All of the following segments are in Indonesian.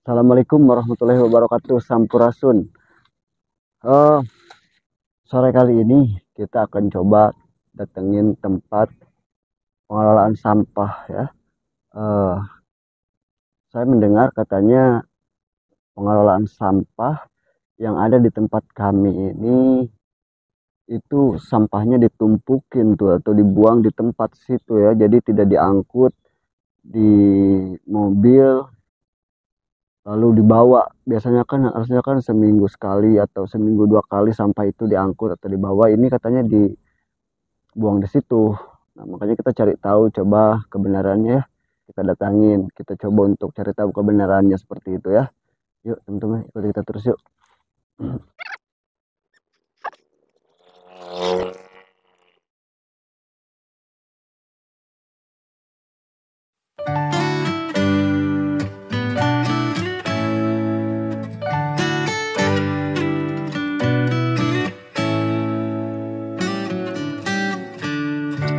Assalamualaikum warahmatullahi wabarakatuh. Sampurasun. Eh, Sore kali ini kita akan coba datengin tempat pengelolaan sampah ya. Eh, saya mendengar katanya pengelolaan sampah yang ada di tempat kami ini itu sampahnya ditumpukin tuh atau dibuang di tempat situ ya. Jadi tidak diangkut di mobil lalu dibawa. Biasanya kan harusnya kan seminggu sekali atau seminggu dua kali sampah itu diangkut atau dibawa. Ini katanya dibuang di situ. Nah, makanya kita cari tahu coba kebenarannya ya. Kita datangin, kita coba untuk cari tahu kebenarannya seperti itu ya. Yuk teman-teman, ikuti kita terus yuk.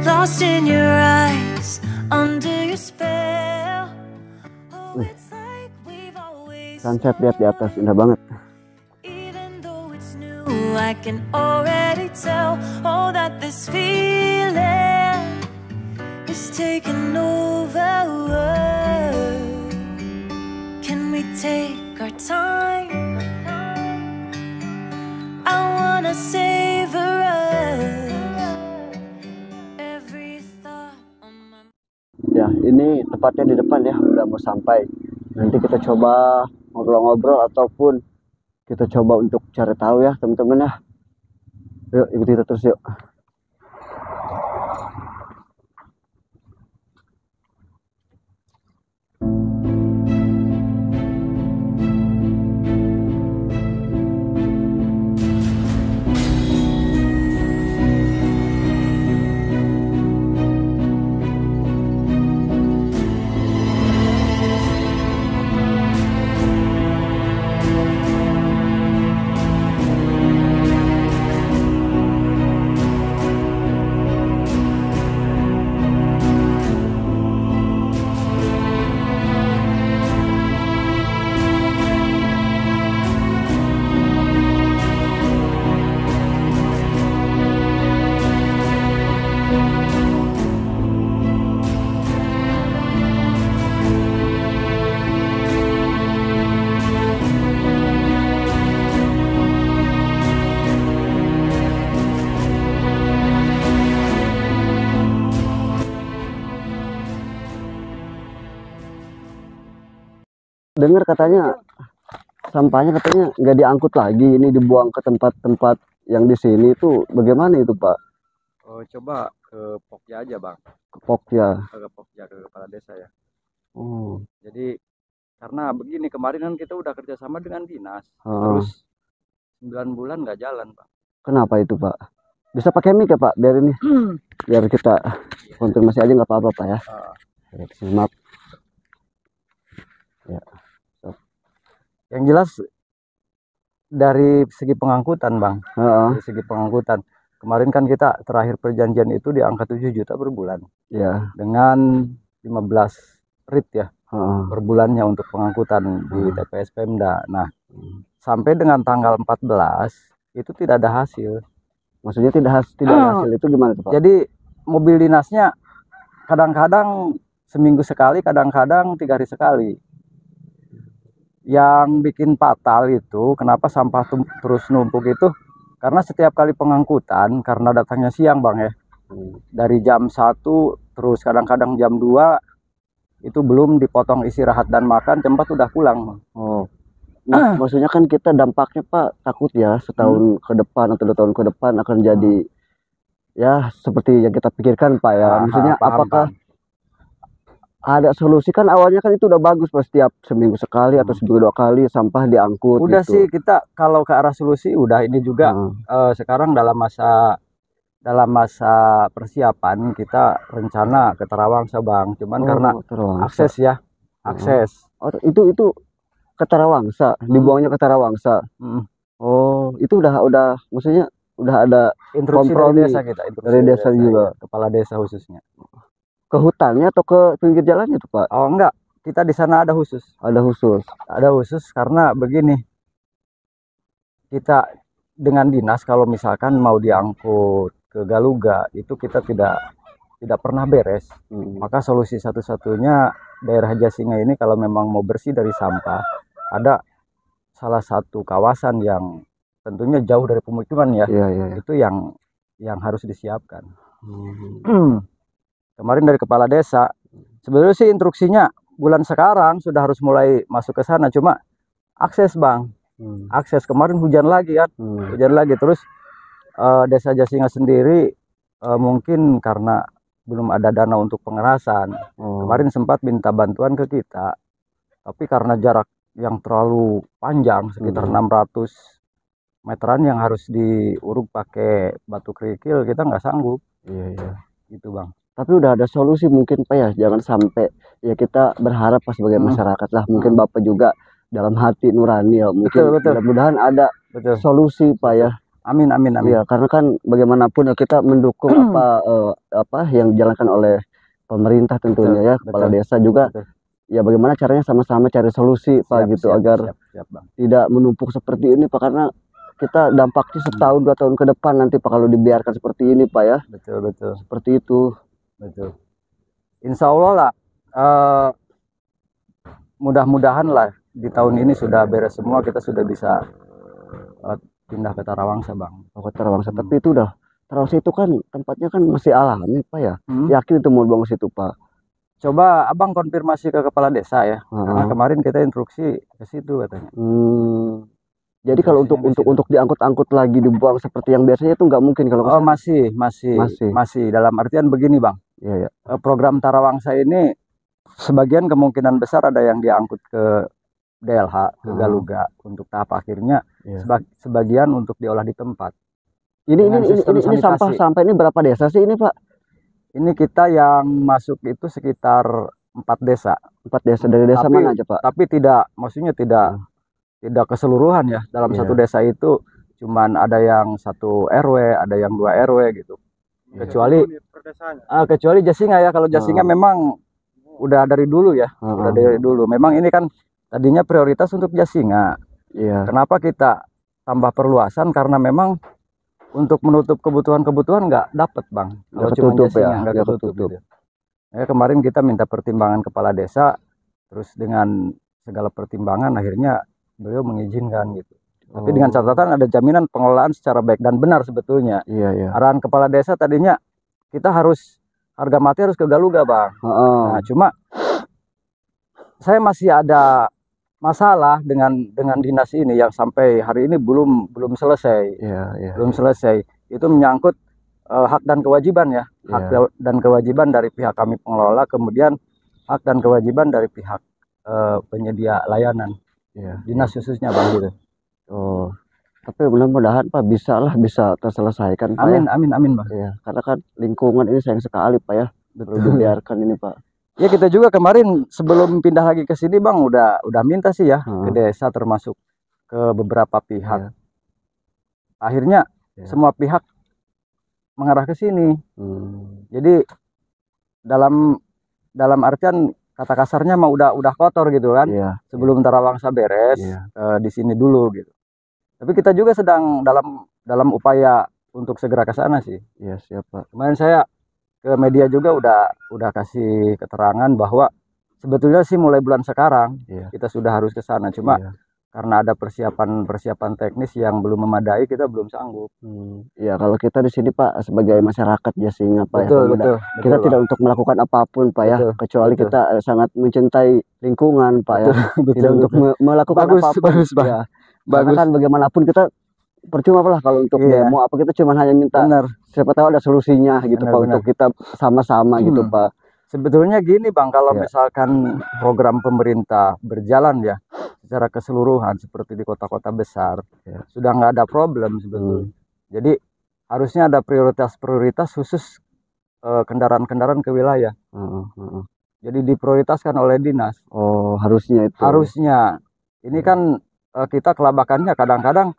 Lost in your eyes, under your spell. Oh, Wih, it's like we've always sunset lihat di atas indah banget. even though it's new, I can already tell. Oh, that this feeling is taking over. Can we take our time? I wanna savor us. Every thought on my Ya, ini tepatnya di depan ya, udah mau sampai. Nanti kita coba ngobrol-ngobrol ataupun kita coba untuk cari tahu ya teman-teman ya. Yuk ikuti kita terus yuk. Dengar katanya sampahnya katanya nggak diangkut lagi, ini dibuang ke tempat-tempat yang di sini itu bagaimana itu Pak? Oh, coba ke Pokja aja bang, Ke Pokja. ke Pokja ke kepala desa ya. Oh, Jadi karena begini kemarin kan kita udah kerjasama dengan dinas, ah. terus 9 bulan nggak jalan bang. Kenapa itu Pak? Bisa pakai mic ya Pak? Biar ini, biar kita konfirmasi aja nggak apa-apa Pak ya. Ah, Ya, simak. Ya. yang jelas dari segi pengangkutan bang, Ah, dari segi pengangkutan kemarin kan kita terakhir perjanjian itu di angka 7 juta per bulan ya. dengan 15 rit ya Ah, per bulannya untuk pengangkutan di TPS Pemda. Nah, sampai dengan tanggal 14 itu tidak ada hasil. maksudnya tidak ada hasil itu gimana tuh Pak? Jadi mobil dinasnya kadang-kadang seminggu sekali, kadang-kadang 3 hari sekali. Yang bikin fatal itu kenapa sampah terus numpuk itu karena setiap kali pengangkutan, karena datangnya siang bang ya, dari jam 1 terus kadang-kadang jam 2 itu belum dipotong istirahat dan makan, jam 4 udah pulang bang. Oh, nah, maksudnya kan kita dampaknya Pak takut ya setahun ke depan atau 2 tahun ke depan akan jadi ya seperti yang kita pikirkan Pak ya. Maksudnya Paham, apakah Bang. ada solusi? Kan awalnya kan itu udah bagus Pak, setiap seminggu sekali atau seminggu 2 kali sampah diangkut Udah gitu. sih kita kalau ke arah solusi udah, ini juga sekarang dalam masa persiapan kita rencana ke Tarawangsa bang, cuman karena Tarawangsa. akses ya, akses. Oh, itu ke Tarawangsa, dibuangnya ke Tarawangsa. Oh, itu udah maksudnya udah ada Instruksi kompromi dari desa kita, instruksi dari desa juga. ya, kepala desa khususnya. Ke hutannya atau ke pinggir jalannya tuh Pak? Oh enggak, kita di sana ada khusus. Ada khusus. Ada khusus karena begini, kita dengan dinas kalau misalkan mau diangkut ke Galuga itu kita tidak pernah beres. Maka solusi satu-satunya daerah Jasinga ini kalau memang mau bersih dari sampah, ada salah satu kawasan yang tentunya jauh dari pemukiman ya. Iya, iya. Itu yang harus disiapkan. Kemarin dari kepala desa, sebenarnya sih instruksinya bulan sekarang sudah harus mulai masuk ke sana, cuma akses bang, akses kemarin hujan lagi kan, hujan lagi terus desa Jasinga sendiri mungkin karena belum ada dana untuk pengerasan, kemarin sempat minta bantuan ke kita, tapi karena jarak yang terlalu panjang sekitar 600 meteran yang harus diuruk pakai batu kerikil, kita nggak sanggup. Iya, iya. Gitu bang. Tapi udah ada solusi mungkin Pak ya, jangan sampai ya kita berharap Pak sebagai masyarakat lah, mungkin Bapak juga dalam hati nurani ya, mungkin Betul. mudah-mudahan ada Betul. solusi Pak ya. Amin. Ya karena kan bagaimanapun ya kita mendukung apa yang dijalankan oleh pemerintah tentunya ya, kepala desa juga. Ya bagaimana caranya sama-sama cari solusi Pak gitu agar siap, Bang. Tidak menumpuk seperti ini Pak, karena kita dampaknya setahun 2 tahun ke depan nanti Pak kalau dibiarkan seperti ini Pak ya. Betul. Seperti itu. Betul. Insya Allah lah, mudah-mudahan lah di tahun ini sudah beres semua, kita sudah bisa pindah ke Tarawangsa bang. Ke Tarawangsa, tapi itu udah Tarawangsa itu kan tempatnya kan masih alami Pak ya. Yakin itu mau buang situ Pak? Coba abang konfirmasi ke kepala desa ya, karena kemarin kita instruksi ke situ katanya. Jadi kalau untuk diangkut-angkut lagi dibuang seperti yang biasanya itu nggak mungkin kalau masih dalam artian begini bang. Iya. Program Tarawangsa ini sebagian kemungkinan besar ada yang diangkut ke DLH, ke Galuga untuk tahap akhirnya, sebagian untuk diolah di tempat. Ini sampah ini berapa desa sih ini Pak? Ini kita yang masuk itu sekitar 4 desa. 4 desa dari desa mana aja Pak? Tapi maksudnya tidak keseluruhan ya. Dalam satu desa itu cuman ada yang 1 RW, ada yang 2 RW gitu. Kecuali Jasinga ya. Kalau Jasinga memang udah dari dulu ya. Udah dari dulu. Memang ini kan tadinya prioritas untuk Jasinga. Kenapa kita tambah perluasan? Karena memang untuk menutup kebutuhan nggak dapat bang. Kalau cuma Jasinga nggak ketutup. Gitu. Ya, kemarin kita minta pertimbangan kepala desa, terus dengan segala pertimbangan akhirnya beliau mengizinkan gitu. Tapi dengan catatan ada jaminan pengelolaan secara baik dan benar sebetulnya. Arahan kepala desa tadinya kita harga mati harus ke Galuga bang. Nah cuma saya masih ada masalah dengan dinas ini yang sampai hari ini belum selesai. Belum selesai. Itu menyangkut hak dan kewajiban ya. Hak dan kewajiban dari pihak kami pengelola, kemudian hak dan kewajiban dari pihak penyedia layanan. Dinas khususnya bang gitu. Tapi mudah-mudahan Pak bisa terselesaikan Pak. Amin bang. Karena kan lingkungan ini sayang sekali Pak ya. Perlu dibiarkan ini Pak. Ya kita juga kemarin sebelum pindah lagi ke sini bang udah minta sih ya ke desa, termasuk ke beberapa pihak. Akhirnya semua pihak mengarah ke sini. Jadi dalam artian kata kasarnya mah udah kotor gitu kan. Sebelum Tarawangsa beres di sini dulu gitu. Tapi kita juga sedang dalam upaya untuk segera ke sana sih. Siap Pak. Kemarin saya ke media juga udah kasih keterangan bahwa sebetulnya sih mulai bulan sekarang kita sudah harus ke sana, cuma karena ada persiapan teknis yang belum memadai, kita belum sanggup. Kalau kita di sini Pak sebagai masyarakat Jasinga Pak betul, kita tidak untuk melakukan apapun Pak ya, kecuali kita sangat mencintai lingkungan Pak ya. Tidak untuk melakukan apapun. Karena kan bagaimanapun kita percuma lah kalau untuk demo apa, kita cuma hanya minta siapa tahu ada solusinya gitu Pak, untuk kita sama-sama gitu Pak. Sebetulnya gini bang, kalau misalkan program pemerintah berjalan ya secara keseluruhan seperti di kota-kota besar, sudah nggak ada problem sebetulnya. Jadi harusnya ada prioritas khusus kendaraan-kendaraan ke wilayah. Jadi diprioritaskan oleh dinas. Harusnya itu. Harusnya. Ini kan kita kelabakannya kadang-kadang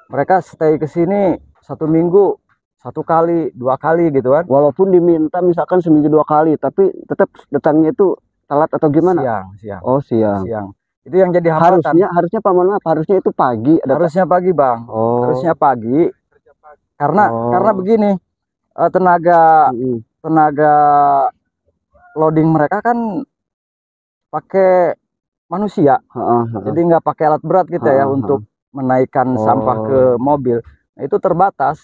mereka stay ke sini 1 minggu 1 kali 2 kali gitu kan. Walaupun diminta misalkan seminggu 2 kali, tapi tetap datangnya itu telat atau gimana? Siang. Oh, siang. Itu yang jadi hambatan. Harusnya Pak, mohon maaf, harusnya itu pagi. Harusnya pagi, Bang. Oh. Harusnya pagi. Karena begini, tenaga loading mereka kan pakai manusia. Jadi nggak pakai alat berat gitu ya untuk menaikkan sampah ke mobil. Nah, itu terbatas.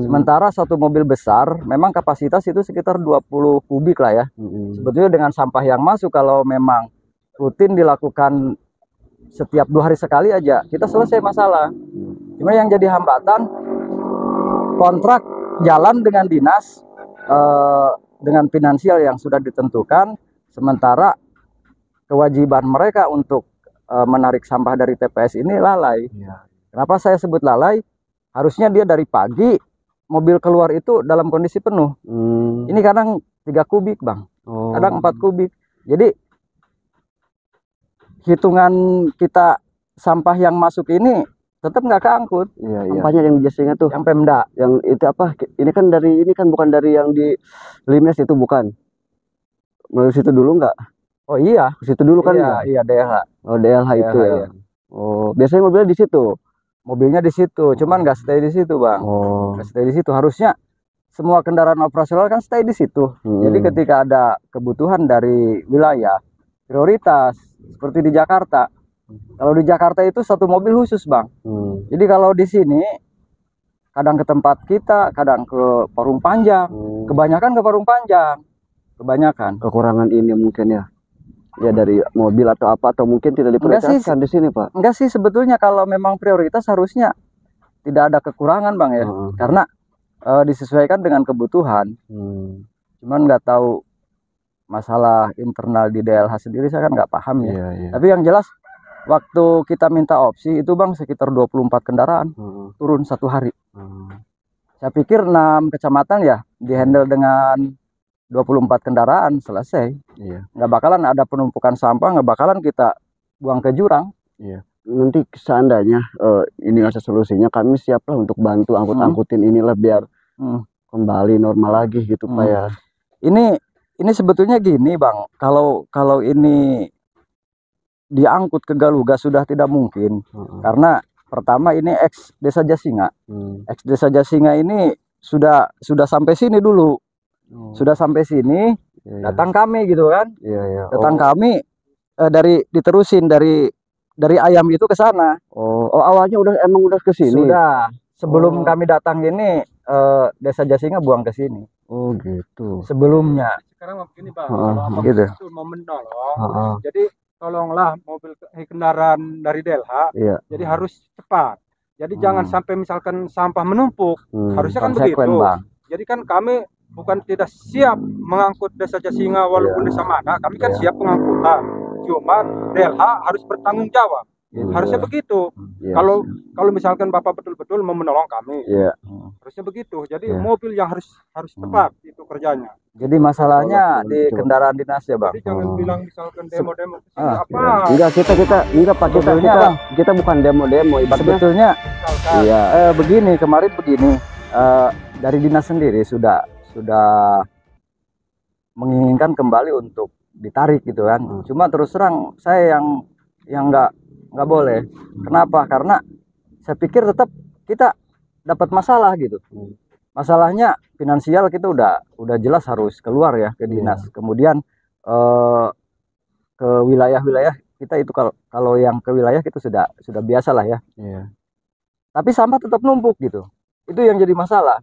Sementara satu mobil besar memang kapasitas itu sekitar 20 kubik lah ya. Sebetulnya dengan sampah yang masuk kalau memang rutin dilakukan setiap 2 hari sekali aja kita selesai masalah. Cuma yang jadi hambatan, kontrak jalan dengan dinas dengan finansial yang sudah ditentukan, sementara kewajiban mereka untuk menarik sampah dari TPS ini lalai. Kenapa saya sebut lalai? Harusnya dia dari pagi mobil keluar itu dalam kondisi penuh. Ini kadang 3 kubik, Bang. Kadang 4 kubik. Jadi hitungan kita sampah yang masuk ini tetap nggak keangkut. Sampahnya yang biasanya tuh yang Pemda, yang itu apa? Ini kan bukan dari yang di Limes itu, bukan? Melalui situ dulu nggak? Oh iya, situ dulu kan? Iya, DLH. Oh, DLH itu ya. Iya. Oh, biasanya mobilnya di situ. Mobilnya di situ, cuman nggak stay di situ, Bang. Nggak stay di situ. Harusnya semua kendaraan operasional kan stay di situ. Jadi ketika ada kebutuhan dari wilayah prioritas, seperti di Jakarta. Kalau di Jakarta itu satu mobil khusus, Bang. Jadi kalau di sini kadang ke tempat kita, kadang ke Parung Panjang. Kebanyakan ke Parung Panjang. Kebanyakan. Kekurangan ini mungkin ya. Ya dari mobil atau apa, atau mungkin tidak diprioritaskan di sini, Pak. Enggak sih, sebetulnya kalau memang prioritas harusnya tidak ada kekurangan, Bang ya. Karena disesuaikan dengan kebutuhan. Cuman nggak tahu masalah internal di DLH sendiri, saya kan nggak paham ya. Tapi yang jelas waktu kita minta opsi itu, Bang, sekitar 24 kendaraan turun 1 hari. Saya pikir 6 kecamatan ya dihandle dengan 24 kendaraan selesai. Nggak bakalan ada penumpukan sampah, nggak bakalan kita buang ke jurang. Nanti seandainya ini ada solusinya, kami siaplah untuk bantu angkut-angkutin inilah biar kembali normal lagi gitu, Pak ya. Ini sebetulnya gini, Bang, kalau ini diangkut ke Galuga sudah tidak mungkin. Karena pertama ini ex Desa Jasinga. Ex Desa Jasinga ini sudah sampai sini dulu. Sudah sampai sini, datang kami gitu kan. Datang kami diterusin dari Ayam itu ke sana. Oh, awalnya udah ke sini. Sudah. Sebelum kami datang ini Desa Jasinga buang ke sini. Oh, gitu. Sebelumnya. Sekarang begini, Bang, kalau gitu. itu mau menolong, jadi tolonglah kendaraan dari DLH, jadi harus cepat. Jadi jangan sampai misalkan sampah menumpuk, harusnya kan begitu. Bang. Jadi kan kami bukan tidak siap mengangkut Desa Jasinga walaupun desa mana, kami kan siap pengangkutan. Cuman DLH harus bertanggung jawab. Harusnya begitu. Kalau misalkan Bapak betul-betul mau menolong kami, harusnya begitu. Jadi mobil yang harus tepat itu kerjanya. Jadi masalahnya di kendaraan dinas ya, Bang. Jadi jangan bilang misalkan demo-demo apa. Enggak, Pak, kita bukan demo-demo. Sebetulnya begini, kemarin begini, dari dinas sendiri sudah menginginkan kembali untuk ditarik gitu kan. Cuma terus terang saya yang nggak boleh. Kenapa? Karena saya pikir tetap kita dapat masalah gitu. Masalahnya finansial kita udah jelas harus keluar ya ke dinas. Kemudian ke wilayah-wilayah kita itu kalau yang ke wilayah kita sudah biasa lah ya. Tapi sampah tetap numpuk gitu. Itu yang jadi masalah.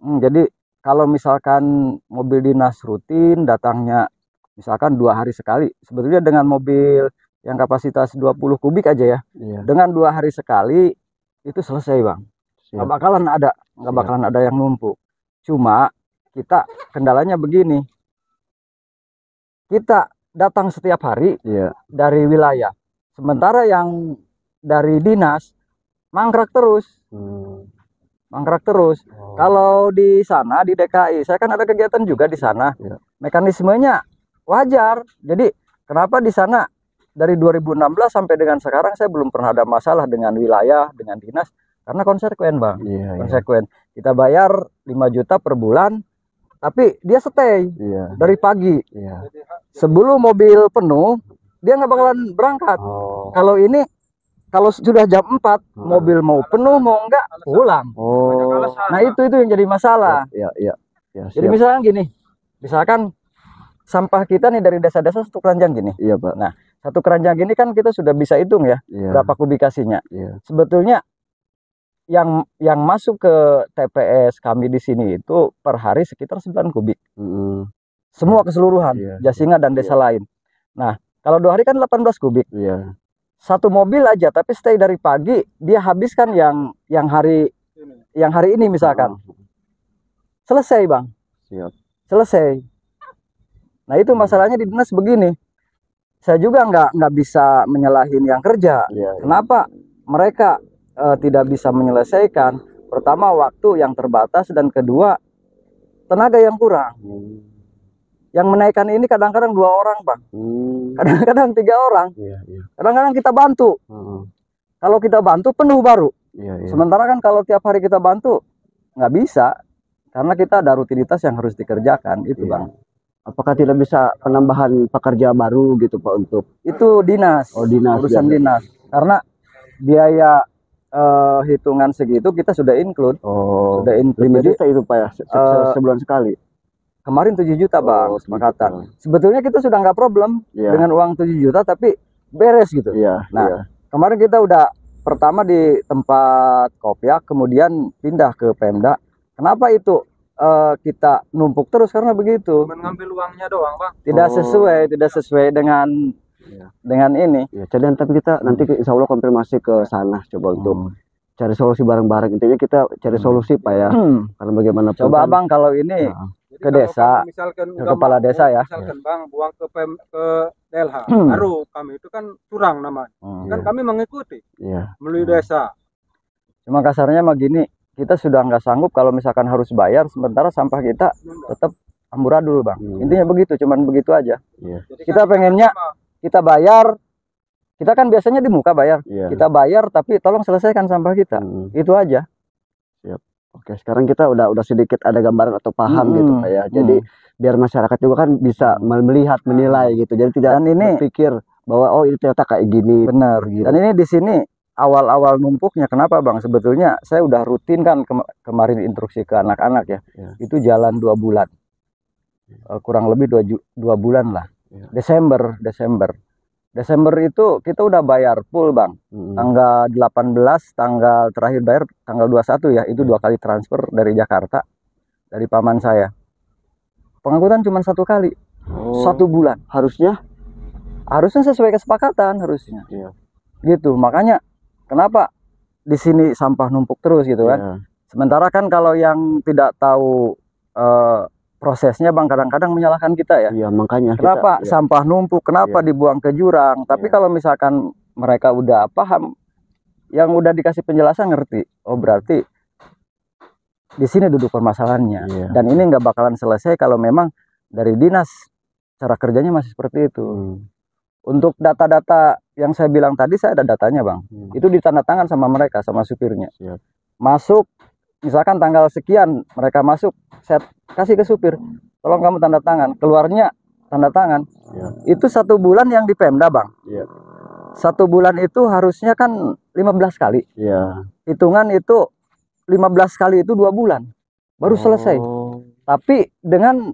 Jadi kalau misalkan mobil dinas rutin datangnya misalkan 2 hari sekali, sebetulnya dengan mobil yang kapasitas 20 kubik aja ya, dengan 2 hari sekali itu selesai, Bang. Nggak bakalan ada yang numpuk. Cuma kita kendalanya begini, kita datang setiap hari dari wilayah, sementara yang dari dinas mangkrak terus. Kalau di sana di DKI, saya kan ada kegiatan juga di sana. Mekanismenya wajar. Jadi kenapa di sana dari 2016 sampai dengan sekarang saya belum pernah ada masalah dengan wilayah, dengan dinas, karena konsekuen, Bang. Konsekuen. Kita bayar 5 juta per bulan, tapi dia stay dari pagi. Iya. Sebelum mobil penuh, dia nggak bakalan berangkat. Kalau ini, kalau sudah jam 4, mobil mau penuh mau enggak pulang. Nah itu yang jadi masalah. Iya. Jadi misalnya gini, misalkan sampah kita nih dari desa-desa satu keranjang gini. Iya Pak. Nah, satu keranjang gini kan kita sudah bisa hitung ya, berapa kubikasinya. Sebetulnya yang masuk ke TPS kami di sini itu per hari sekitar 9 kubik. Semua keseluruhan, Jasinga dan desa lain. Nah, kalau 2 hari kan 18 kubik. Satu mobil aja, tapi stay dari pagi, dia habiskan yang hari ini misalkan. Selesai Bang. Selesai. Nah itu masalahnya di dinas begini. Saya juga nggak bisa menyalahin yang kerja. Kenapa mereka tidak bisa menyelesaikan? Pertama, waktu yang terbatas, dan kedua, tenaga yang kurang. Yang menaikkan ini kadang-kadang 2 orang Bang, kadang-kadang 3 orang, kadang-kadang kita bantu. Kalau kita bantu penuh baru. Sementara kan kalau tiap hari kita bantu nggak bisa, karena kita ada rutinitas yang harus dikerjakan itu Bang. Apakah tidak bisa penambahan pekerja baru gitu Pak untuk itu dinas? Dinas, urusan dinas, karena biaya hitungan segitu kita sudah include. Sudah include. 5 juta itu Pak ya, sebulan sekali. Kemarin 7 juta Bang, kesepakatan. Sebetulnya kita sudah nggak problem dengan uang 7 juta, tapi beres gitu. Nah, kemarin kita udah pertama di tempat Kopyak, kemudian pindah ke Pemda. Kenapa itu kita numpuk terus? Karena begitu. Mengambil uangnya doang Bang. Tidak sesuai dengan ini. Jadi tapi kita nanti insya Allah konfirmasi ke sana coba untuk cari solusi bareng-bareng. Intinya kita cari solusi Pak ya. Karena bagaimana coba kan, Bang kalau ini ke desa, misalkan ke kepala desa ya. Misalkan Bang buang ke DLH, baru kami itu kan curang namanya. Kan kami mengikuti melalui desa. Cuma kasarnya mah gini, kita sudah nggak sanggup kalau misalkan harus bayar, sementara sampah kita tetap amburadul Bang. Intinya begitu, cuman begitu aja. Kita pengennya kita bayar, kita kan biasanya di muka bayar. Kita bayar tapi tolong selesaikan sampah kita. Itu aja. Oke, sekarang kita udah sedikit ada gambaran atau paham gitu Pak ya. Jadi biar masyarakat juga kan bisa melihat, menilai gitu. Jadi tidak berpikir bahwa oh ini ternyata kayak gini. Benar gitu. Dan ini di sini awal-awal numpuknya kenapa Bang? Sebetulnya saya udah rutin kan kemarin instruksi ke anak-anak ya. Itu jalan 2 bulan. Kurang lebih 2 bulan lah. Desember itu kita udah bayar full Bang. Tanggal 18, tanggal terakhir bayar tanggal 21 ya. Itu 2 kali transfer dari Jakarta, dari paman saya. Pengangkutan cuma 1 kali. 1 bulan. Harusnya sesuai kesepakatan harusnya. Gitu. Makanya kenapa di sini sampah numpuk terus gitu kan. Sementara kan kalau yang tidak tahu prosesnya Bang, kadang-kadang menyalahkan kita ya. Makanya kenapa sampah numpuk, kenapa dibuang ke jurang. Tapi kalau misalkan mereka udah paham, yang udah dikasih penjelasan ngerti, oh berarti di sini duduk permasalahannya. Dan ini nggak bakalan selesai kalau memang dari dinas cara kerjanya masih seperti itu. Untuk data-data yang saya bilang tadi, saya ada datanya Bang. Itu ditandatangan sama mereka, sama supirnya. Masuk misalkan tanggal sekian mereka masuk, saya kasih ke supir, tolong kamu tanda tangan, keluarnya tanda tangan. Itu 1 bulan yang di Pemda Bang. 1 bulan itu harusnya kan 15 kali. Hitungan itu 15 kali itu 2 bulan baru selesai. Tapi dengan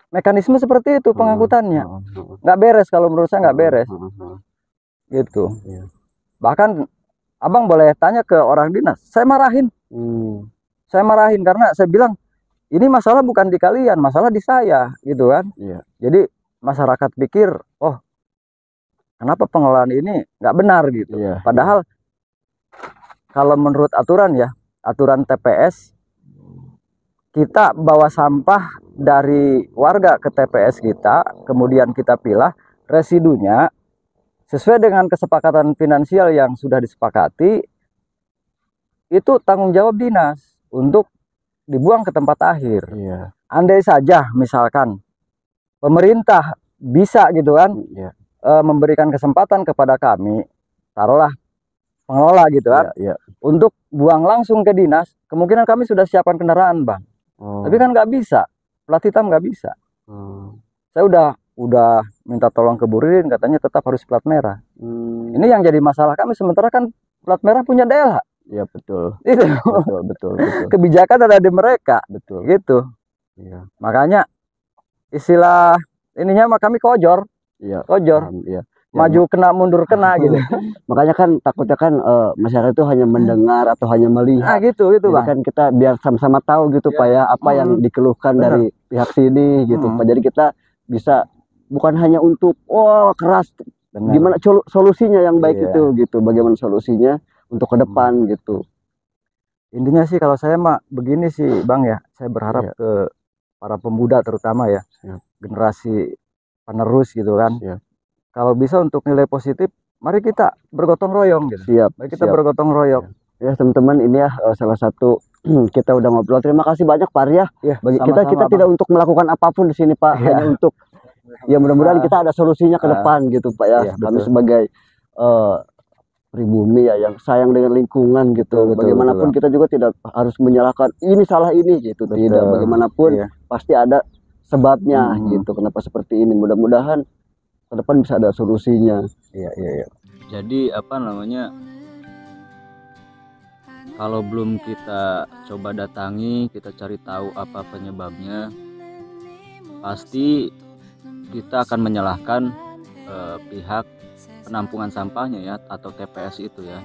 mekanisme seperti itu pengangkutannya nggak beres. Kalau menurut saya nggak beres gitu. Bahkan Abang boleh tanya ke orang dinas, saya marahin. Saya marahin karena saya bilang ini masalah bukan di kalian, masalah di saya gitu kan. Jadi masyarakat pikir, oh kenapa pengelolaan ini nggak benar gitu. Padahal kalau menurut aturan ya, aturan TPS, kita bawa sampah dari warga ke TPS kita, kemudian kita pilah, residunya sesuai dengan kesepakatan finansial yang sudah disepakati, itu tanggung jawab dinas untuk dibuang ke tempat akhir. Andai saja misalkan pemerintah bisa gitu kan, memberikan kesempatan kepada kami, taruhlah pengelola gitu kan, untuk buang langsung ke dinas, kemungkinan kami sudah siapkan kendaraan Bang. Tapi kan nggak bisa. plat hitam nggak bisa. Saya udah minta tolong ke Burin, katanya tetap harus plat merah. Ini yang jadi masalah kami, sementara kan plat merah punya DLH. Iya betul. Itu betul. Kebijakan ada di mereka. Betul. Gitu. Iya. Makanya istilah ininya mah kami kojor. Iya. Kojor. Iya. Maju kena mundur kena gitu. Makanya kan takutnya kan masyarakat itu hanya mendengar atau hanya melihat. Gitu Bang. Kan kita biar sama-sama tahu gitu Pak ya, apa yang dikeluhkan dari pihak sini gitu Pak. Jadi kita bisa bukan hanya untuk keras. Gimana solusinya yang baik itu gitu. Bagaimana solusinya untuk ke depan gitu. Intinya sih kalau saya mah begini sih Bang ya. Saya berharap ke para pemuda terutama ya. Generasi penerus gitu kan. Kalau bisa untuk nilai positif, mari kita bergotong royong gitu. Mari kita bergotong royong. Ya teman-teman, ini ya salah satu kita udah ngobrol. Terima kasih banyak Pak ya. Bagi kita tidak untuk melakukan apapun di sini Pak, hanya untuk ya mudah-mudahan kita ada solusinya ke depan gitu Pak ya. Kami sebagai pribumi ya yang sayang dengan lingkungan gitu. Bagaimanapun kita juga tidak harus menyalahkan ini salah ini gitu. Tidak, bagaimanapun pasti ada sebabnya gitu. Kenapa seperti ini? Mudah-mudahan ke depan bisa ada solusinya. Iya. Jadi apa namanya, kalau belum kita coba datangi, kita cari tahu apa penyebabnya, pasti kita akan menyalahkan pihak penampungan sampahnya ya, atau TPS itu ya.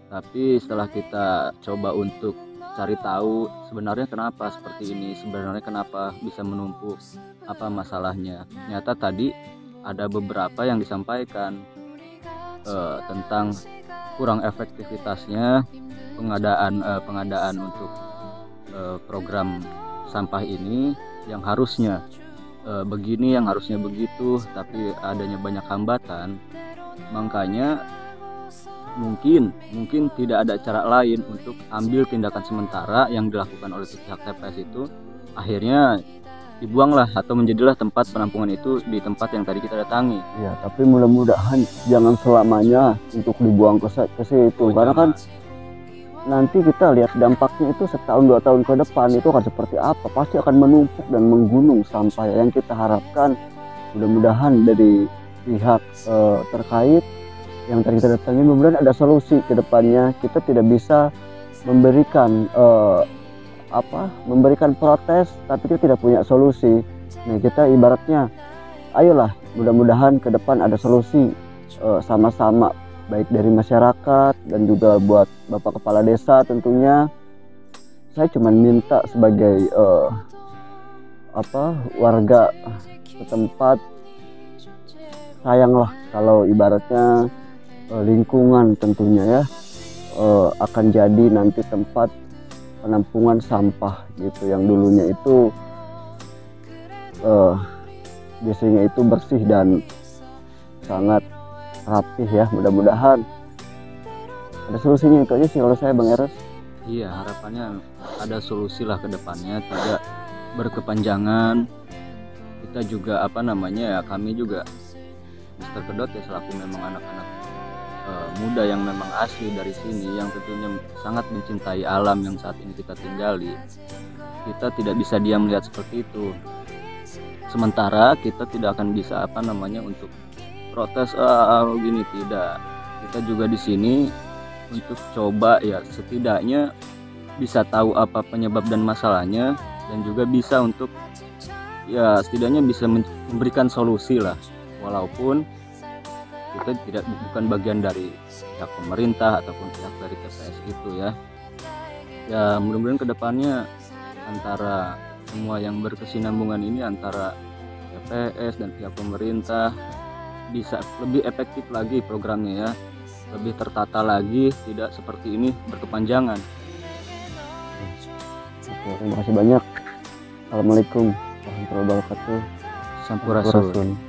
Tapi setelah kita coba untuk cari tahu sebenarnya kenapa seperti ini, sebenarnya kenapa bisa menumpuk, apa masalahnya, ternyata tadi ada beberapa yang disampaikan tentang kurang efektivitasnya pengadaan untuk program sampah ini, yang harusnya begini, yang harusnya begitu, tapi adanya banyak hambatan. Makanya mungkin tidak ada cara lain untuk ambil tindakan sementara yang dilakukan oleh pihak TPS itu, akhirnya dibuanglah atau menjadilah tempat penampungan itu di tempat yang tadi kita datangi. Ya, tapi mudah-mudahan jangan selamanya untuk dibuang ke situ, karena kan nanti kita lihat dampaknya itu setahun 2 tahun ke depan itu akan seperti apa, pasti akan menumpuk dan menggunung sampah. Yang kita harapkan mudah-mudahan dari pihak terkait yang tadi kita datangi, mudah-mudahan ada solusi ke depannya. Kita tidak bisa memberikan memberikan protes tapi kita tidak punya solusi. Nah, kita ibaratnya ayolah mudah-mudahan ke depan ada solusi sama-sama, baik dari masyarakat dan juga buat Bapak Kepala Desa tentunya. Saya cuma minta sebagai warga setempat, sayanglah kalau ibaratnya lingkungan tentunya ya akan jadi nanti tempat penampungan sampah gitu, yang dulunya itu biasanya itu bersih dan sangat rapih ya. Mudah-mudahan ada solusinya. Itu aja sih kalau saya, Bang Eros. Iya, harapannya ada solusi lah ke depannya, tidak berkepanjangan. Kita juga kami juga Mr. Kedot ya, selaku memang anak-anak muda yang memang asli dari sini, yang tentunya sangat mencintai alam yang saat ini kita tinggali, kita tidak bisa diam melihat seperti itu. Sementara kita tidak akan bisa untuk protes begini, tidak. Kita juga di sini untuk coba ya setidaknya bisa tahu apa penyebab dan masalahnya, dan juga bisa untuk ya setidaknya bisa memberikan solusi lah, walaupun kita bukan bagian dari pihak pemerintah ataupun pihak dari TPS itu ya. Ya mudah-mudahan kedepannya antara semua yang berkesinambungan ini, antara TPS dan pihak pemerintah, bisa lebih efektif lagi programnya ya, lebih tertata lagi, tidak seperti ini berkepanjangan. Oke, terima kasih banyak. Assalamualaikum warahmatullahi wabarakatuh. Sampurasun.